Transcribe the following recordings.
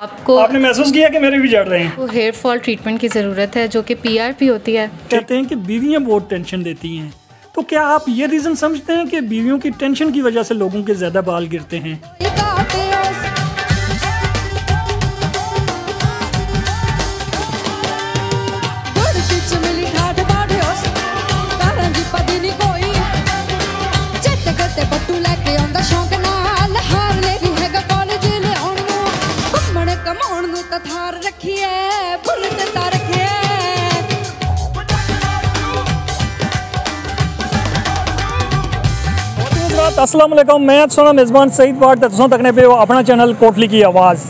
आपको आपने महसूस किया कि मेरे भी झड़ रहे हैं? वो हेयर फॉल ट्रीटमेंट की ज़रूरत है जो कि PRP होती है। कहते हैं कि बीवियां बहुत टेंशन देती हैं, तो क्या आप ये रीज़न समझते हैं कि बीवियों की टेंशन की वजह से लोगों के ज़्यादा बाल गिरते हैं? अस्सलाम वालेकुम, मैं सोना मेज़बान सईद बाट तुम तकने पे अपना चैनल कोटली की आवाज़।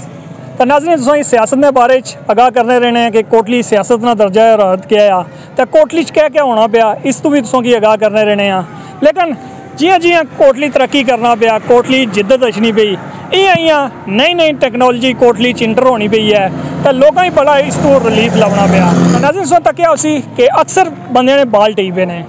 तो नाज़रीन तुम सियासत के बारे आगाह करने रहने हैं कि कोटली सियासत का दर्जा है और क्या है, तो कोटली क्या क्या होना पाया इस तो भी तुम की आगाह करने रहने हैं। लेकिन जियां जियां कोटली तरक्की करना पाया, कोटली जिद्दत अचनी पई, इयां नई नई टैक्नोलॉजी कोटली च इंटर होनी पई है, तो लोगों ही बड़ा इस तो रिलीफ लभना पाया। नाज़रीन तुम तक्या उसी कि अक्सर बंदे ने बाल टेई पे ने,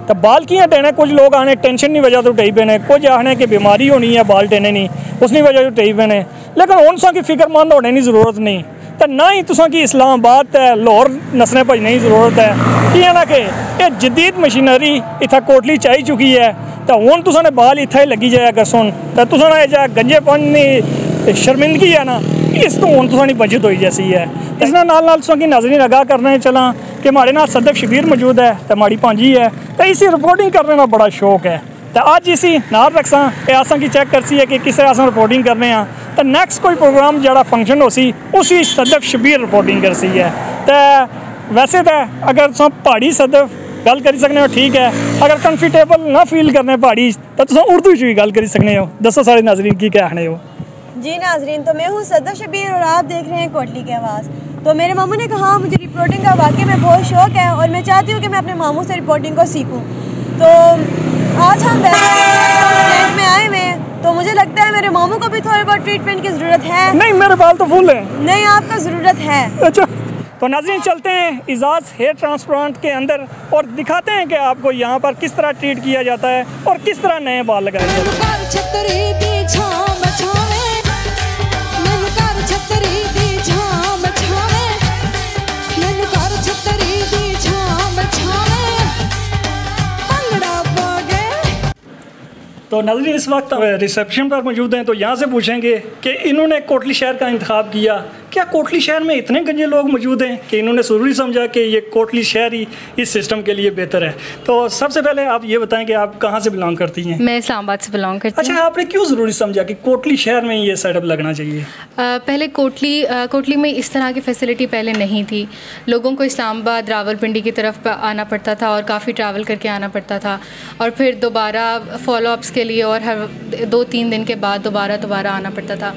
तो बाल कियां टेने, कुछ लोग आने टेंशन की वजह तो टेई पे ने, कुछ आखने कि बीमारी होनी है बाल टेने नहीं उसकी वजह तो टेई पे ने। लेकिन हुण तुसां की फिक्रमंद होने की जरूरत नहीं, तो ना ही तुसां की इस्लामाबाद है लाहौर नसने भजने की जरूरत है। कि ना कि ये जदीद मशीनरी इतना कोटली च आई चुकी है, तो हुण तुसां ने बाल इत्थे लगी जाया करसन, तो तुसां ने जो गंजेपन की शर्मिंदगी है ना, इस तो हुण तुसां दी बचत होई जैसी है। इस नाल तुसां की नाज़रीन आगाह करने चला कि हमारे नाल सदफ शबीर मौजूद है, तो हमारी भांजी है, तो इसी रिपोर्टिंग करने का बड़ा शौक है, तो अज इसी नाल रखसा कि असां की चेक करसी है कि किस तरह असां रिपोर्टिंग करने हैं, तो नैक्सट कोई प्रोग्राम जड़ा फंक्शन हो सी उसी सदफ शबीर रिपोर्टिंग करसी है। तो वैसे तो अगर तुम पहाड़ी सदफ गल करी सकने हो ठीक है, अगर कंफर्टेबल ना फील करने पहाड़ी तो तुम उर्दू च भी गल करी सकने हो। दसो सारे नाजरीन की क्या आखने हो? जी नाजरीन, तो मैं हूँ सदफ शबीर और आप देख रहे हैं कोटली की आवाज़। तो मेरे मामू ने कहा मुझे रिपोर्टिंग का वाकई में बहुत शौक़ है और मैं चाहती हूँ कि मैं अपने मामू से रिपोर्टिंग को सीखूँ। तो आज हम फ्लैट में आए हुए हैं, तो मुझे लगता है मेरे मामू को भी थोड़ी बहुत ट्रीटमेंट की ज़रूरत है। नहीं, मेरे बाल तो फुल हैं। नहीं, आपका ज़रूरत है। अच्छा, तो नाज़रीन चलते हैं इजाज़ हेयर ट्रांसप्लांट के अंदर और दिखाते हैं कि आपको यहाँ पर किस तरह ट्रीट किया जाता है और किस तरह नए बाल लगाए जाते हैं। तो नाज़रीन इस वक्त रिसेप्शन पर मौजूद हैं, तो यहाँ से पूछेंगे कि इन्होंने कोटली शहर का इंतखाब किया, क्या कोटली शहर में इतने गंजे लोग मौजूद हैं कि इन्होंने ज़रूरी समझा कि ये कोटली शहर ही इस सिस्टम के लिए बेहतर है? तो सबसे पहले आप ये बताएं कि आप कहाँ से बिलोंग करती हैं? मैं इस्लामाबाद से बिलोंग करती हूँ। अच्छा, आपने क्यों ज़रूरी समझा कि कोटली शहर में ये सेटअप लगना चाहिए? पहले कोटली में इस तरह की फैसिलिटी पहले नहीं थी। लोगों को इस्लामाबाद रावलपिंडी की तरफ आना पड़ता था और काफ़ी ट्रैवल करके आना पड़ता था, और फिर दोबारा फॉलोअप्स के लिए और हर 2-3 दिन के बाद दोबारा आना पड़ता था।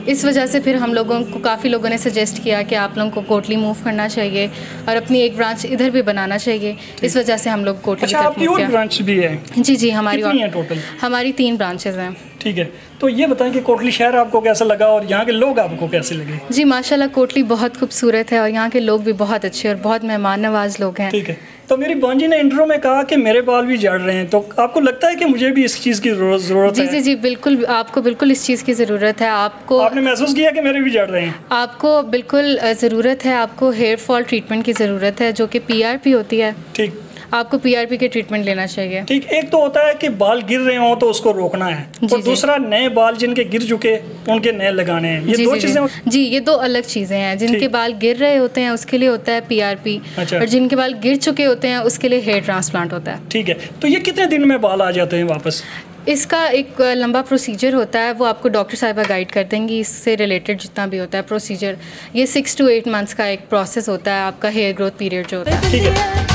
इस वजह से फिर हम लोगों को काफ़ी लोगों ने सजेस्ट किया कि आप लोगों को कोटली मूव करना चाहिए और अपनी एक ब्रांच इधर भी बनाना चाहिए। इस वजह से हम लोग कोटली की तरफ मूव किया। ब्रांच भी है? जी, हमारी टोटल हमारी 3 ब्रांचेस हैं। ठीक है, तो ये बताएं कि कोटली शहर आपको कैसा लगा और यहाँ के लोग आपको कैसे लगे? जी माशाल्लाह, कोटली बहुत खूबसूरत है और यहाँ के लोग भी बहुत अच्छे और बहुत मेहमान नवाज लोग हैं। ठीक है, तो मेरी बांजी ने इंट्रो में कहा कि मेरे बाल भी झड़ रहे हैं, तो आपको लगता है कि मुझे भी इस चीज़ की ज़रूरत है? जी, बिल्कुल, आपको बिल्कुल इस चीज़ की ज़रूरत है। आपने महसूस किया कि मेरे भी झड़ रहे हैं? आपको बिल्कुल ज़रूरत है, आपको हेयर फॉल ट्रीटमेंट की ज़रूरत है जो कि PRP होती है। ठीक, आपको PRP के ट्रीटमेंट लेना चाहिए। ठीक, एक तो होता है कि बाल गिर रहे हों तो उसको रोकना है, और दूसरा नए बाल जिनके गिर चुके उनके नए लगाने हैं। ये दो चीज़ें। जी, ये 2 अलग चीज़ें हैं। जिनके बाल गिर रहे होते हैं उसके लिए होता है PRP। अच्छा। और जिनके बाल गिर चुके होते हैं उसके लिए हेयर ट्रांसप्लांट होता है। ठीक है, तो ये कितने दिन में बाल आ जाते हैं वापस? इसका एक लंबा प्रोसीजर होता है, वो आपको डॉक्टर साहिबा गाइड कर देंगी। इससे रिलेटेड जितना भी होता है प्रोसीजर, ये 6 to 8 मंथ्स का एक प्रोसेस होता है आपका हेयर ग्रोथ पीरियड जो होता है। ठीक है।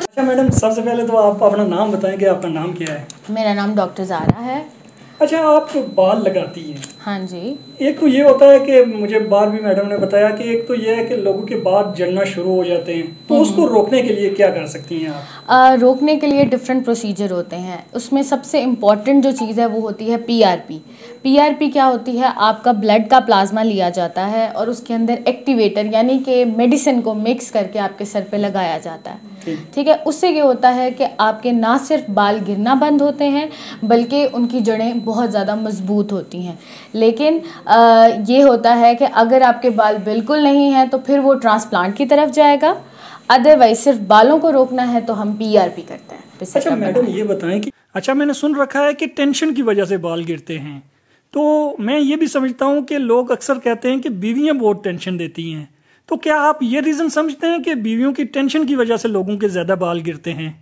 अच्छा मैडम, सबसे पहले तो आप अपना नाम बताएं कि आपका नाम क्या है? मेरा नाम डॉक्टर ज़ारा है। अच्छा, आप बाल लगाती हैं, हाँ जी। एक तो ये होता है कि मुझे बार भी मैडम ने बताया कि एक तो ये है कि लोगों के बाल झड़ना शुरू हो जाते हैं, तो उसको रोकने के लिए क्या कर सकती हैं आप? रोकने के लिए डिफरेंट प्रोसीजर होते हैं। उसमें सबसे इम्पॉर्टेंट जो चीज़ है वो होती है पीआरपी। पीआरपी क्या होती है? आपका ब्लड का प्लाज्मा लिया जाता है और उसके अंदर एक्टिवेटर यानी कि मेडिसिन को मिक्स करके आपके सर पे लगाया जाता है। ठीक है, उससे ये होता है कि आपके ना सिर्फ बाल गिरना बंद होते हैं बल्कि उनकी जड़ें बहुत ज़्यादा मजबूत होती हैं। लेकिन ये होता है कि अगर आपके बाल बिल्कुल नहीं हैं तो फिर वो ट्रांसप्लांट की तरफ जाएगा। अदरवाइज सिर्फ बालों को रोकना है तो हम पीआरपी करते हैं। अच्छा मैडम ये बताएं कि मैंने सुन रखा है कि टेंशन की वजह से बाल गिरते हैं, तो मैं ये भी समझता हूँ कि लोग अक्सर कहते हैं कि बीवियाँ बहुत टेंशन देती हैं, तो क्या आप ये रीज़न समझते हैं कि बीवियों की टेंशन की वजह से लोगों के ज़्यादा बाल गिरते हैं?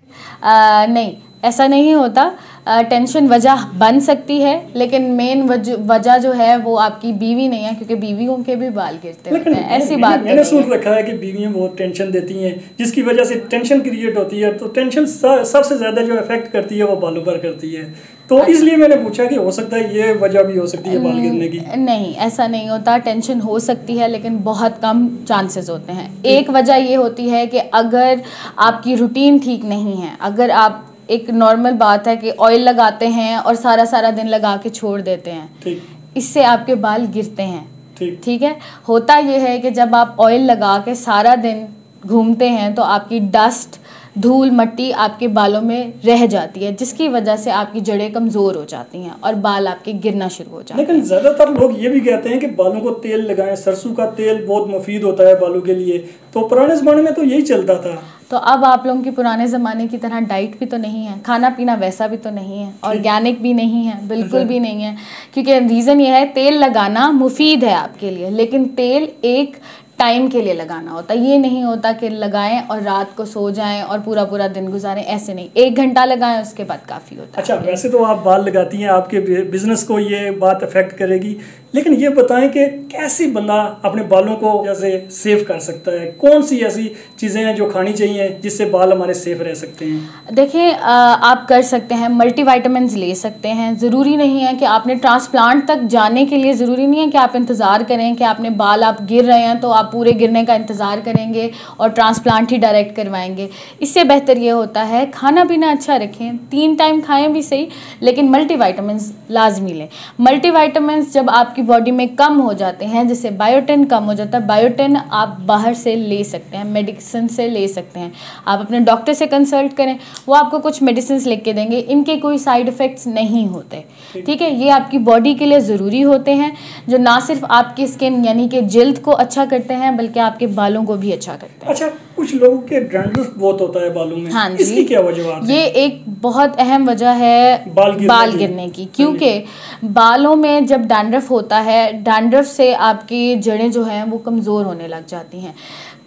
नहीं, ऐसा नहीं होता। टेंशन वजह बन सकती है लेकिन मेन वजह जो है वो आपकी बीवी नहीं है, क्योंकि बीवियों के भी बाल गिरते होते हैं। ऐसी बात मैंने सुन रखा है कि बीवियां बहुत टेंशन देती हैं जिसकी वजह से टेंशन क्रिएट होती है, तो टेंशन सबसे ज़्यादा जो इफेक्ट करती है वो बालों पर करती है, तो इसलिए मैंने पूछा कि हो सकता है ये वजह भी हो सकती है बाल गिरने की। नहीं, ऐसा नहीं होता। टेंशन हो सकती है लेकिन बहुत कम चांसेस होते हैं। एक वजह ये होती है कि अगर आपकी रूटीन ठीक नहीं है, अगर आप एक नॉर्मल बात है कि ऑयल लगाते हैं और सारा दिन लगा के छोड़ देते हैं, इससे आपके बाल गिरते हैं। ठीक है, होता ये है कि जब आप ऑयल लगा के सारा दिन घूमते हैं तो आपकी डस्ट, धूल, मिट्टी आपके बालों में रह जाती है, जिसकी वजह से आपकी जड़ें कमज़ोर हो जाती हैं और बाल आपके गिरना शुरू हो जाते हैं। लेकिन ज़्यादातर लोग ये भी कहते हैं कि बालों को तेल लगाएं, सरसों का तेल बहुत मुफीद होता है बालों के लिए, तो पुराने ज़माने में तो यही चलता था। तो अब आप लोगों की पुराने ज़माने की तरह डाइट भी तो नहीं है, खाना पीना वैसा भी तो नहीं है, ऑर्गेनिक भी नहीं है, बिल्कुल भी नहीं है। क्योंकि रीज़न ये है, तेल लगाना मुफीद है आपके लिए, लेकिन तेल एक टाइम के लिए लगाना होता है। ये नहीं होता कि लगाएं और रात को सो जाएं और पूरा दिन गुजारें, ऐसे नहीं। 1 घंटा लगाएं उसके बाद काफ़ी होता है। अच्छा, वैसे तो आप बाल लगाती हैं, आपके बिजनेस को ये बात अफेक्ट करेगी, लेकिन ये बताएं कि कैसी बंदा अपने बालों को जैसे सेव कर सकता है? कौन सी ऐसी चीज़ें हैं जो खानी चाहिए जिससे बाल हमारे सेफ रह सकते हैं? देखिए, आप कर सकते हैं, मल्टीविटामिन्स ले सकते हैं। ज़रूरी नहीं है कि आपने ट्रांसप्लांट तक जाने के लिए ज़रूरी नहीं है कि आप इंतज़ार करें कि आपने बाल आप गिर रहे हैं तो आप पूरे गिरने का इंतज़ार करेंगे और ट्रांसप्लांट ही डायरेक्ट करवाएंगे। इससे बेहतर ये होता है खाना पीना अच्छा रखें, 3 टाइम खाएं भी सही, लेकिन मल्टीविटामिन्स लाजमी लें। मल्टीविटामिन्स जब आपकी बॉडी में कम हो जाते हैं, जैसे बायोटिन कम हो जाता है, बायोटिन आप बाहर से ले सकते हैं, मेडिसिन से ले सकते हैं। आप अपने डॉक्टर से कंसल्ट करें, वो आपको कुछ मेडिसिन लिख के देंगे, इनके कोई साइड इफ़ेक्ट्स नहीं होते। ठीक है, ये आपकी बॉडी के लिए ज़रूरी होते हैं, जो ना सिर्फ आपकी स्किन यानी कि जिल्द को अच्छा करते हैं बल्कि आपके बालों को भी अच्छा करते हैं। अच्छा, कुछ लोगों के डैंड्रफ बहुत होता है बालों में। हाँ जी, इसकी क्या वजह है? ये एक बहुत अहम वजह है बाल गिरने की, क्योंकि बालों में जब डैंड्रफ होता है, डैंड्रफ से आपकी जड़ें जो हैं वो कमज़ोर होने लग जाती हैं।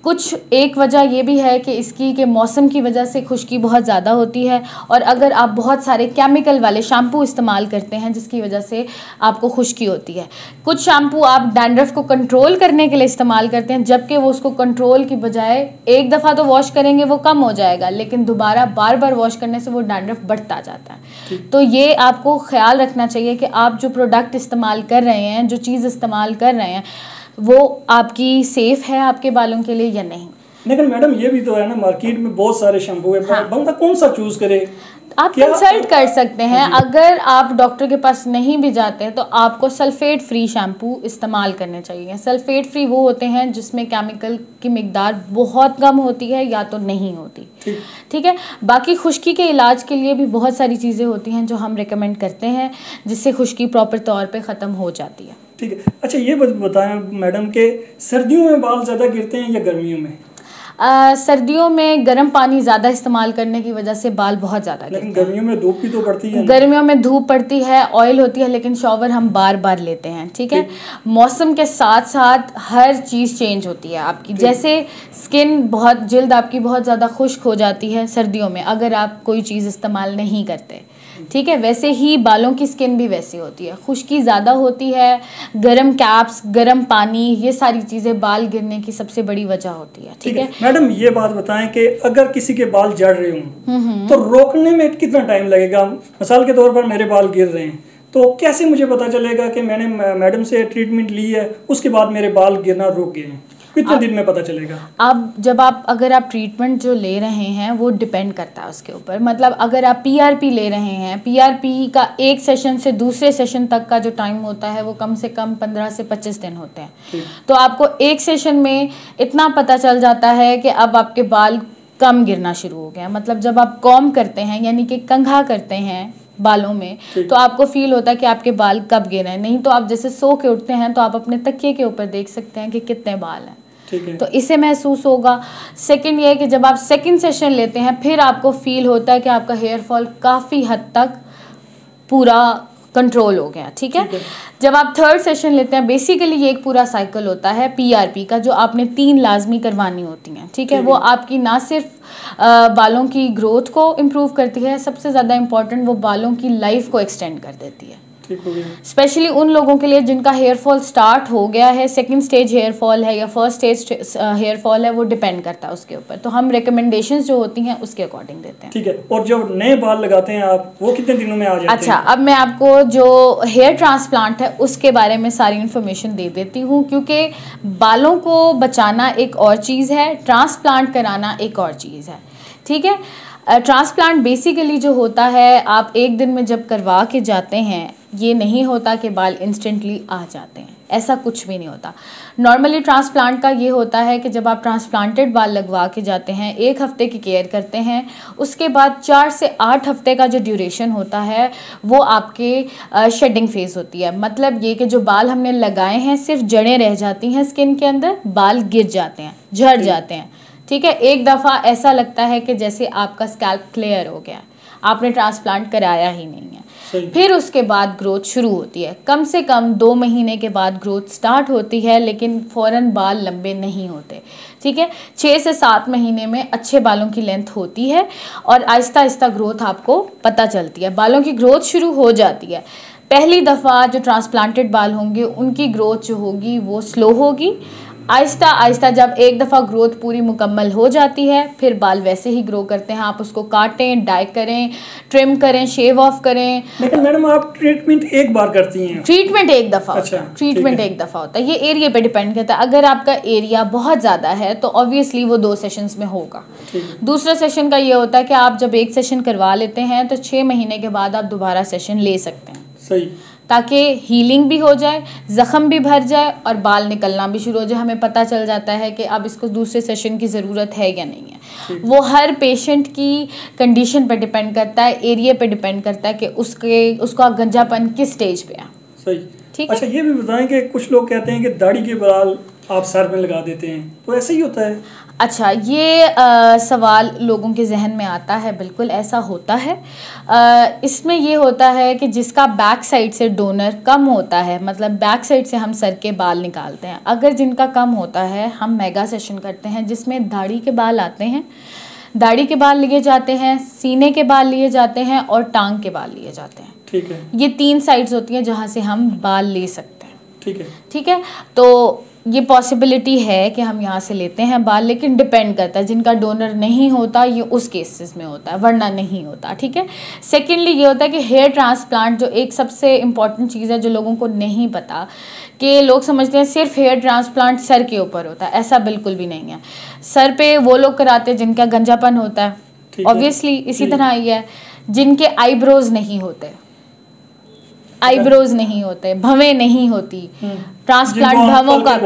कुछ एक वजह ये भी है कि इसकी के मौसम की वजह से खुश्की बहुत ज़्यादा होती है, और अगर आप बहुत सारे केमिकल वाले शैम्पू इस्तेमाल करते हैं जिसकी वजह से आपको खुश्की होती है। कुछ शैम्पू आप डैंड्रफ को कंट्रोल करने के लिए इस्तेमाल करते हैं, जबकि वो उसको कंट्रोल की बजाय एक दफ़ा तो वॉश करेंगे वो कम हो जाएगा, लेकिन दोबारा बार वॉश करने से वो डैंड्रफ बढ़ता जाता है। तो ये आपको ख्याल रखना चाहिए कि आप जो प्रोडक्ट इस्तेमाल कर रहे हैं, जो चीज़ इस्तेमाल कर रहे हैं, वो आपकी सेफ है आपके बालों के लिए या नहीं। लेकिन मैडम ये भी तो है ना, मार्केट में बहुत सारे शैम्पू है। हाँ। बंदा कौन सा चूज करे? आप कंसल्ट कर सकते हैं। अगर आप डॉक्टर के पास नहीं भी जाते हैं तो आपको सल्फेट फ्री शैम्पू इस्तेमाल करने चाहिए। सल्फेट फ्री वो होते हैं जिसमें केमिकल की मिकदार बहुत कम होती है या तो नहीं होती। ठीक है, बाकी खुश्की के इलाज के लिए भी बहुत सारी चीज़ें होती हैं जो हम रिकमेंड करते हैं, जिससे खुश्की प्रॉपर तौर पे ख़त्म हो जाती है। ठीक है, अच्छा ये बताएं मैडम के सर्दियों में बाल ज़्यादा गिरते हैं या गर्मियों में? सर्दियों में गर्म पानी ज़्यादा इस्तेमाल करने की वजह से बाल बहुत ज़्यादा गिरते हैं। लेकिन गर्मियों में धूप भी तो पड़ती है। गर्मियों में धूप पड़ती है, ऑयल होती है, लेकिन शॉवर हम बार लेते हैं। ठीक है, मौसम के साथ साथ हर चीज़ चेंज होती है आपकी। जैसे स्किन जिल्द आपकी बहुत ज़्यादा खुश्क हो जाती है सर्दियों में अगर आप कोई चीज़ इस्तेमाल नहीं करते। ठीक है, वैसे ही बालों की स्किन भी वैसी होती है, खुश्की ज़्यादा होती है। गर्म कैप्स, गर्म पानी, ये सारी चीज़ें बाल गिरने की सबसे बड़ी वजह होती है। ठीक है मैडम, ये बात बताएं कि अगर किसी के बाल झड़ रहे हों तो रोकने में कितना टाइम लगेगा? मिसाल के तौर पर मेरे बाल गिर रहे हैं तो कैसे मुझे पता चलेगा कि मैंने मैडम से ट्रीटमेंट ली है, उसके बाद मेरे बाल गिरना रुक गए हैं? कितने दिन में पता चलेगा? अब जब अगर आप ट्रीटमेंट जो ले रहे हैं वो डिपेंड करता है उसके ऊपर। मतलब अगर आप पीआरपी ले रहे हैं, पीआरपी का एक सेशन से दूसरे सेशन तक का जो टाइम होता है वो कम से कम 15 से 25 दिन होते हैं। तो आपको एक सेशन में इतना पता चल जाता है कि अब आपके बाल कम गिरना शुरू हो गया। मतलब जब आप कॉम करते हैं यानी कि कंघा करते हैं बालों में, तो आपको फील होता है कि आपके बाल कब गिर रहे हैं। नहीं तो आप जैसे सो के उठते हैं तो आप अपने तकिए के ऊपर देख सकते हैं कि कितने बाल हैं। तो इससे महसूस होगा। सेकंड ये है कि जब आप सेकंड सेशन लेते हैं फिर आपको फील होता है कि आपका हेयर फॉल काफ़ी हद तक पूरा कंट्रोल हो गया। ठीक है। जब आप थर्ड सेशन लेते हैं, बेसिकली ये एक पूरा साइकिल होता है पीआरपी का जो आपने 3 लाजमी करवानी होती हैं। ठीक है। वो आपकी ना सिर्फ बालों की ग्रोथ को इम्प्रूव करती है, सबसे ज़्यादा इम्पॉर्टेंट वो बालों की लाइफ को एक्सटेंड कर देती है। स्पेशली उन लोगों के लिए जिनका हेयर फॉल स्टार्ट हो गया है, सेकंड स्टेज हेयर फॉल है या फर्स्ट स्टेज हेयर फॉल है, वो डिपेंड करता है उसके ऊपर। तो हम रिकमेंडेशंस जो होती हैं उसके अकॉर्डिंग देते हैं। ठीक है। और जो नए बाल लगाते हैं आप, वो कितने दिनों में आ जाते हैं? अच्छा, अब मैं आपको जो हेयर ट्रांसप्लांट है उसके बारे में सारी इन्फॉर्मेशन दे देती हूँ, क्योंकि बालों को बचाना एक और चीज़ है, ट्रांसप्लांट कराना एक और चीज़ है। ठीक है। ट्रांसप्लांट बेसिकली जो होता है, आप एक दिन में जब करवा के जाते हैं, ये नहीं होता कि बाल इंस्टेंटली आ जाते हैं, ऐसा कुछ भी नहीं होता। नॉर्मली ट्रांसप्लांट का ये होता है कि जब आप ट्रांसप्लांटेड बाल लगवा के जाते हैं, 1 हफ्ते की केयर करते हैं, उसके बाद 4 से 8 हफ्ते का जो ड्यूरेशन होता है वो आपके शेडिंग फेज़ होती है। मतलब ये कि जो बाल हमने लगाए हैं सिर्फ जड़ें रह जाती हैं स्किन के अंदर, बाल गिर जाते हैं, झड़ जाते हैं। ठीक है। एक दफ़ा ऐसा लगता है कि जैसे आपका स्कैल्प क्लियर हो गया, आपने ट्रांसप्लांट कराया ही नहीं है। फिर उसके बाद ग्रोथ शुरू होती है, कम से कम 2 महीने के बाद ग्रोथ स्टार्ट होती है, लेकिन फ़ौरन बाल लंबे नहीं होते। ठीक है। 6 से 7 महीने में अच्छे बालों की लेंथ होती है और आहिस्ता आहिस्ता ग्रोथ आपको पता चलती है, बालों की ग्रोथ शुरू हो जाती है। पहली दफ़ा जो ट्रांसप्लांटेड बाल होंगे उनकी ग्रोथ जो होगी वो स्लो होगी। आहिस्ता आहिस्ता जब एक दफ़ा ग्रोथ पूरी मुकम्मल हो जाती है फिर बाल वैसे ही ग्रो करते हैं। आप उसको काटें, डाई करें, ट्रिम करें, शेव ऑफ करें। लेकिन मैडम आप ट्रीटमेंट एक बार करती हैं? ट्रीटमेंट एक दफ़ा होता है। ट्रीटमेंट एक दफ़ा होता है। ये एरिया पे डिपेंड करता है। अगर आपका एरिया बहुत ज़्यादा है तो ऑब्वियसली वो 2 सेशंस में होगा। दूसरा सेशन का ये होता है कि आप जब एक सेशन करवा लेते हैं तो 6 महीने के बाद आप दोबारा सेशन ले सकते हैं। सही। ताकि हीलिंग भी हो जाए, ज़ख़म भी भर जाए और बाल निकलना भी शुरू हो जाए। हमें पता चल जाता है कि अब इसको दूसरे सेशन की ज़रूरत है या नहीं है। वो हर पेशेंट की कंडीशन पे डिपेंड करता है, एरिया पे डिपेंड करता है कि उसका गंजापन किस स्टेज पे है। सही। ठीक। अच्छा, ये भी बताएं कि कुछ लोग कहते हैं कि दाढ़ी के बाल आप सर में लगा देते हैं, तो ऐसा ही होता है? अच्छा, ये सवाल लोगों के जहन में आता है, बिल्कुल ऐसा होता है। इसमें ये होता है कि जिसका बैक साइड से डोनर कम होता है, मतलब बैक साइड से हम सर के बाल निकालते हैं, अगर जिनका कम होता है हम मेगा सेशन करते हैं जिसमें दाढ़ी के बाल आते हैं, दाढ़ी के बाल लिए जाते हैं, सीने के बाल लिए जाते हैं और टांग के बाल लिए जाते हैं। ठीक है। ये 3 साइड्स होती हैं जहाँ से हम बाल ले सकते हैं। ठीक है। ठीक है। तो ये पॉसिबिलिटी है कि हम यहाँ से लेते हैं बाल, लेकिन डिपेंड करता है, जिनका डोनर नहीं होता ये उस केसेस में होता है, वरना नहीं होता। ठीक है। सेकेंडली ये होता है कि हेयर ट्रांसप्लांट जो एक सबसे इम्पॉर्टेंट चीज़ है जो लोगों को नहीं पता, कि लोग समझते हैं सिर्फ हेयर ट्रांसप्लांट सर के ऊपर होता है, ऐसा बिल्कुल भी नहीं है। सर पे वो लोग कराते हैं जिनका गंजापन होता है, ऑब्वियसली इसी तरह ही है। जिनके आईब्रोज नहीं होते, आईब्रोज नहीं होते, भवें नहीं होती, ट्रांसप्लांट भवों का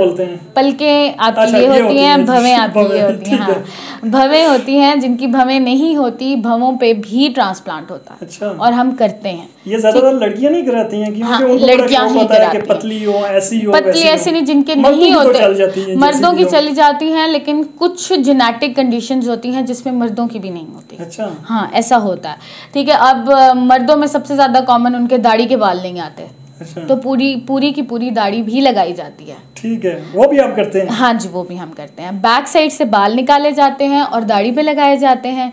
पलकें आपकी ये होती हैं, भवें आपकी ये होती हैं। हाँ, भवें होती हैं, जिनकी भवें नहीं होती भवों पे भी ट्रांसप्लांट होता है। अच्छा। और हम करते हैं। ये ज्यादातर लड़कियां नहीं कराती हैं क्योंकि हाँ, उनको लड़कियां ही कराती हैं। पतली हो, ऐसी हो, पतली ऐसी नहीं, जिनके नहीं होते मर्दों की चली जाती हैं, लेकिन कुछ जेनेटिक कंडीशंस होती हैं जिसमें मर्दों की भी नहीं होती। अच्छा। हाँ, ऐसा होता है। ठीक है। अब मर्दों में सबसे ज्यादा कॉमन उनके दाढ़ी के बाल नहीं आते। अच्छा। तो पूरी की पूरी दाढ़ी भी लगाई जाती है। ठीक है, वो भी आप करते हैं? हाँ जी, वो भी हम करते हैं। बैक साइड से बाल निकाले जाते हैं और दाढ़ी पे लगाए जाते हैं,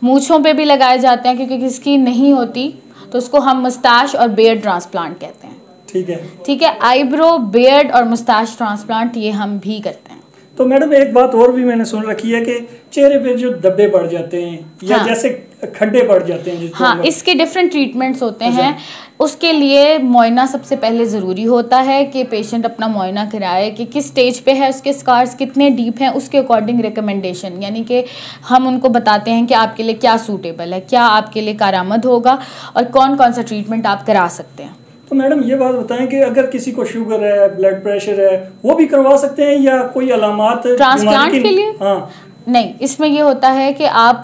मूंछों पे भी लगाए जाते हैं, क्योंकि किसकी नहीं होती तो उसको हम मुस्ताश और बियर्ड ट्रांसप्लांट कहते हैं। ठीक है। ठीक है। आईब्रो, बियर्ड और मुस्ताश ट्रांसप्लांट ये हम भी करते हैं। तो मैडम एक बात और भी मैंने सुन रखी है कि चेहरे पे जो धब्बे पड़ जाते हैं या जैसे खड्डे पड़ जाते हैं, हाँ, इसके डिफरेंट ट्रीटमेंट्स होते हैं। उसके लिए मुआयना सबसे पहले ज़रूरी होता है कि पेशेंट अपना मुआयना कराए कि किस स्टेज पे है, उसके स्कार्स कितने डीप हैं, उसके अकॉर्डिंग रिकमेंडेशन, यानी कि हम उनको बताते हैं कि आपके लिए क्या सूटेबल है, क्या आपके लिए कारआमद होगा और कौन कौन सा ट्रीटमेंट आप करा सकते हैं। तो मैडम ये बात बताएं कि अगर किसी को शुगर है, ब्लड प्रेशर है, वो भी करवा सकते हैं या कोई अलामात ट्रांसप्लांट के लिए? हाँ नहीं, इसमें ये होता है कि आप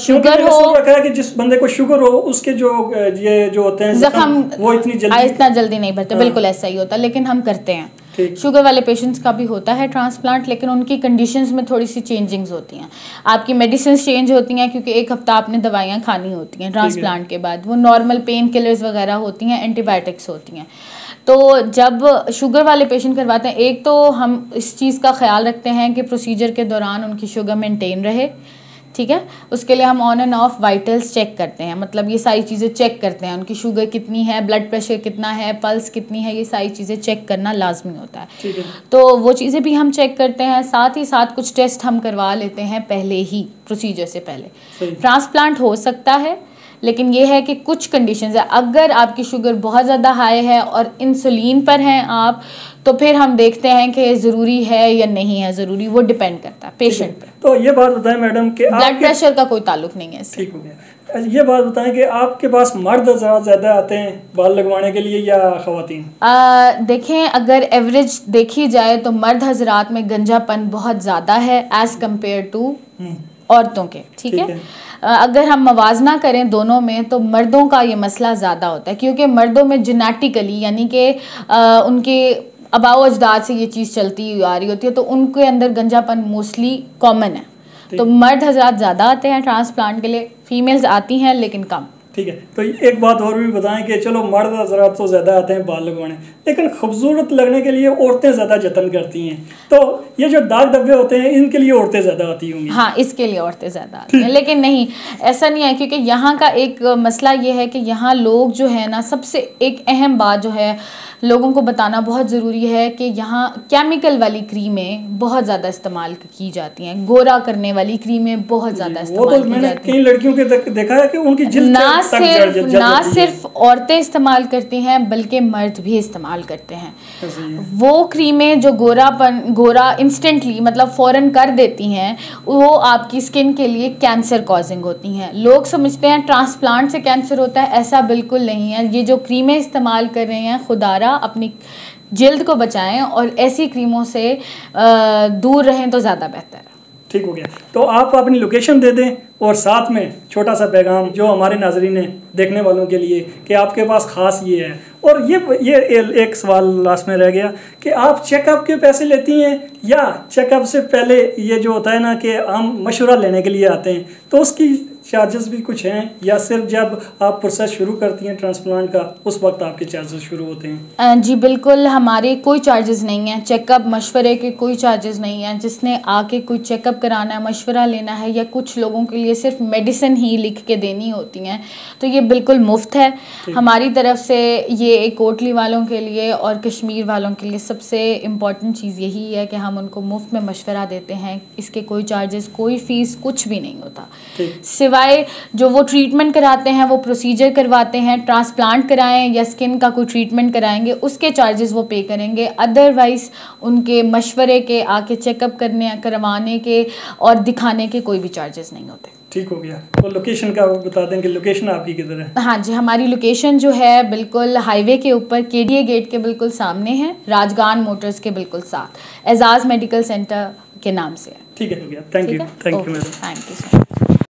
शुगर हो, रखा है कि जिस बंदे को शुगर हो उसके जो ये जो होते हैं जख्म वो इतना जल्दी नहीं भरते। हाँ। बिल्कुल ऐसा ही होता है, लेकिन हम करते हैं। शुगर वाले पेशेंट्स का भी होता है ट्रांसप्लांट, लेकिन उनकी कंडीशंस में थोड़ी सी चेंजिंग्स होती हैं, आपकी मेडिसिन चेंज होती हैं, क्योंकि एक हफ्ता आपने दवाइयाँ खानी होती हैं ट्रांसप्लांट के बाद। वो नॉर्मल पेन किलर्स वगैरह होती हैं, एंटीबायोटिक्स होती हैं। तो जब शुगर वाले पेशेंट करवाते हैं, एक तो हम इस चीज़ का ख्याल रखते हैं कि प्रोसीजर के दौरान उनकी शुगर मेंटेन रहे, ठीक है। उसके लिए हम on and off vitals check करते हैं, मतलब ये सारी चीज़ें चेक करते हैं, उनकी शुगर कितनी है, ब्लड प्रेशर कितना है, पल्स कितनी है, ये सारी चीज़ें चेक करना लाजमी होता है। तो वो चीज़ें भी हम चेक करते हैं, साथ ही साथ कुछ टेस्ट हम करवा लेते हैं पहले ही, प्रोसीजर से पहले। ट्रांसप्लांट हो सकता है, लेकिन ये है कि कुछ कंडीशंस है। अगर आपकी शुगर बहुत ज़्यादा हाई है और इंसुलिन पर हैं आप, तो फिर हम देखते हैं कि ज़रूरी है या नहीं है ज़रूरी, वो डिपेंड करता है पेशेंट पे। तो ये बात बताएं मैडम कि ब्लड प्रेशर का कोई ताल्लुक नहीं है इससे। ठीक हो गया। ये बात बताएं कि आपके पास मर्द ज़्यादा आते हैं बाल लगवाने के लिए या ख़वातीन? देखें, अगर एवरेज देखी जाए तो मर्द हजरात में गंजापन बहुत ज़्यादा है एज़ कम्पेयर टू औरतों के, ठीक है। अगर हम मवाजना करें दोनों में, तो मर्दों का ये मसला ज़्यादा होता है, क्योंकि मर्दों में जेनेटिकली, यानी कि उनके अबाव अजदाद से ये चीज़ चलती आ रही होती है, तो उनके अंदर गंजापन मोस्टली कॉमन है। तो मर्द हजरात ज़्यादा आते हैं ट्रांसप्लांट के लिए, फीमेल्स आती हैं लेकिन कम। ठीक है। तो एक बात और भी बताएं कि चलो मर्द हजरात तो ज़्यादा आते हैं बाल लगवाने, लेकिन खूबसूरत लगने के लिए औरतें ज़्यादा जतन करती हैं, तो ये जो दाग धब्बे होते हैं इनके लिए औरतें ज़्यादा आती होंगी? हाँ, इसके लिए औरतें ज़्यादा आती हैं, लेकिन नहीं, ऐसा नहीं है, क्योंकि यहाँ का एक मसला ये है कि यहाँ लोग जो है ना, सबसे एक अहम बात जो है लोगों को बताना बहुत ज़रूरी है कि यहाँ केमिकल वाली क्रीमें बहुत ज़्यादा इस्तेमाल की जाती हैं, गोरा करने वाली क्रीमें बहुत ज़्यादा इस्तेमाल की जाती हैं। कई लड़कियों के देखा है कि उनकी जिल्द ना सिर्फ औरतें इस्तेमाल करती हैं बल्कि मर्द भी इस्तेमाल करते हैं। वो क्रीमें जो गोरा इंस्टेंटली, मतलब फ़ौरन कर देती हैं, वो आपकी स्किन के लिए कैंसर कॉजिंग होती हैं। लोग समझते हैं ट्रांसप्लांट से कैंसर होता है, ऐसा बिल्कुल नहीं है। ये जो क्रीमें इस्तेमाल कर रहे हैं, खुदारा अपनी जल्द को बचाएं और ऐसी क्रीमों से दूर रहें तो ज़्यादा बेहतर है। ठीक हो गया। तो आप अपनी लोकेशन दे दें और साथ में छोटा सा पैगाम जो हमारे नाजरीन है देखने वालों के लिए कि आपके पास ख़ास ये है। और ये एक सवाल लास्ट में रह गया कि आप चेकअप के पैसे लेती हैं या चेकअप से पहले ये जो होता है ना कि हम मशवरा लेने के लिए आते हैं, तो उसकी चार्जेस भी कुछ हैं या सिर्फ जब आप प्रोसेस शुरू करती हैं ट्रांसप्लांट का उस वक्त आपके चार्जेस शुरू होते हैं? जी बिल्कुल, हमारे कोई चार्जेस नहीं हैं, चेकअप मशवरे के कोई चार्जेस नहीं हैं। जिसने आके कोई चेकअप कराना है, मशवरा लेना है, या कुछ लोगों के लिए सिर्फ मेडिसिन ही लिख के देनी होती हैं, तो ये बिल्कुल मुफ्त है हमारी तरफ से। ये कोटली वालों के लिए और कश्मीर वालों के लिए सबसे इम्पॉर्टेंट चीज़ यही है कि हम उनको मुफ्त में मशवरा देते हैं। इसके कोई चार्जेस, कोई फ़ीस, कुछ भी नहीं होता, सिवाय जो वो ट्रीटमेंट कराते हैं, वो प्रोसीजर करवाते हैं, ट्रांसप्लांट कराएं या स्किन का कोई ट्रीटमेंट कराएंगे, उसके चार्जेस वो पे करेंगे। अदरवाइज़ उनके मशवरे के, आके चेकअप करवाने के और दिखाने के कोई भी चार्जेस नहीं होते। ठीक हो गया। तो लोकेशन का बता दें कि लोकेशन आपकी किधर है? हाँ जी, हमारी लोकेशन जो है बिल्कुल हाईवे के ऊपर, केडीए गेट के बिल्कुल सामने है, राजगान मोटर्स के बिल्कुल साथ, एजाज मेडिकल सेंटर के नाम से है। ठीक है, हो गया। Thank you madam. Thank you so much.